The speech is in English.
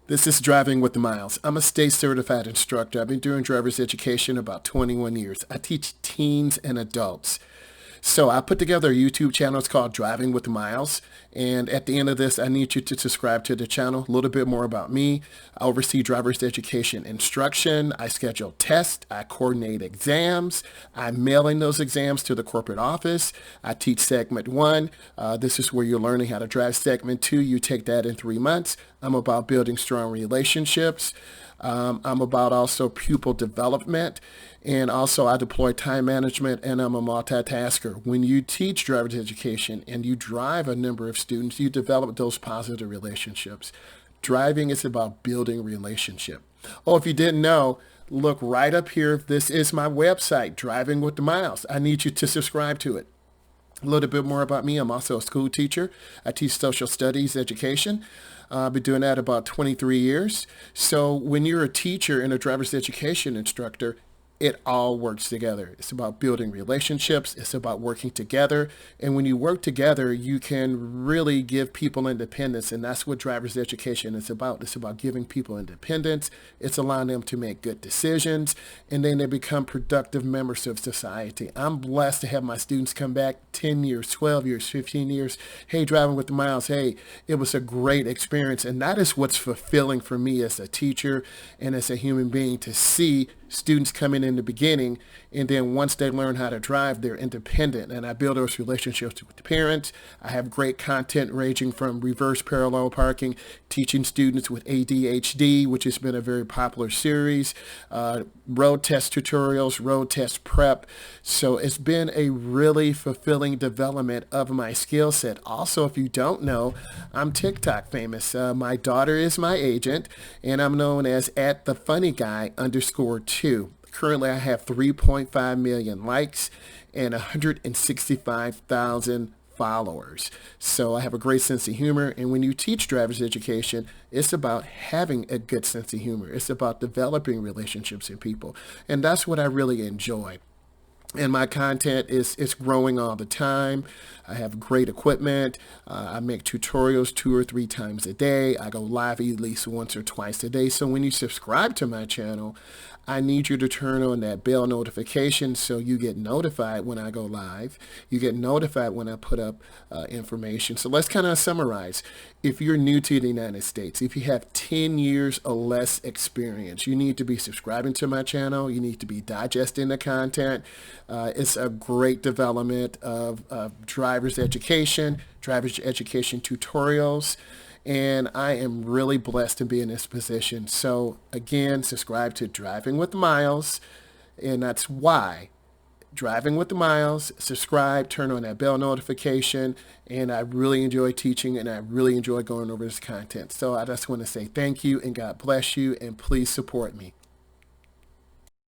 This is Driving with Myles. I'm a state certified instructor. I've been doing driver's education about 21 years. I teach teens and adults. So I put together a YouTube channel. It's called Driving with Myles. And at the end of this, I need you to subscribe to the channel. A little bit more about me. I oversee driver's education instruction. I schedule tests. I coordinate exams. I'm mailing those exams to the corporate office. I teach segment one. This is where you're learning how to drive. Segment two, you take that in 3 months. I'm about building strong relationships. I'm about also pupil development, and also I deploy time management, and I'm a multitasker. When you teach driver's education and you drive a number of students, you develop those positive relationships. Driving is about building relationship. Oh, if you didn't know, look right up here. This is my website, Driving with the Myles. I need you to subscribe to it. A little bit more about me. I'm also a school teacher. I teach social studies education. I've been doing that about 23 years. So when you're a teacher and a driver's education instructor, it all works together. It's about building relationships. It's about working together. And when you work together, you can really give people independence. And that's what driver's education is about. It's about giving people independence. It's allowing them to make good decisions. And then they become productive members of society. I'm blessed to have my students come back 10 years, 12 years, 15 years. Hey, Driving with the Myles. Hey, it was a great experience. And that is what's fulfilling for me as a teacher and as a human being, to see students coming in the beginning, and then once they learn how to drive, they're independent. And I build those relationships with the parents. I have great content ranging from reverse parallel parking, teaching students with ADHD, which has been a very popular series, road test tutorials, road test prep. So it's been a really fulfilling development of my skill set. Also, if you don't know, I'm TikTok famous. My daughter is my agent, and I'm known as @thefunnyguy_2. Currently, I have 3.5 million likes and 165,000 followers. So I have a great sense of humor. And when you teach driver's education, it's about having a good sense of humor. It's about developing relationships in people. And that's what I really enjoy. And my content is growing all the time. I have great equipment. I make tutorials 2 or 3 times a day. I go live at least once or twice a day. So when you subscribe to my channel, I need you to turn on that bell notification so you get notified when I go live. You get notified when I put up information. So let's kind of summarize. If you're new to the United States, if you have 10 years or less experience, you need to be subscribing to my channel. You need to be digesting the content. It's a great development of driver's education tutorials. And I am really blessed to be in this position. So again, subscribe to Driving with Myles. And that's why. Driving with the Myles, subscribe, turn on that bell notification. And I really enjoy teaching, and I really enjoy going over this content. So I just want to say thank you, and God bless you, and please support me.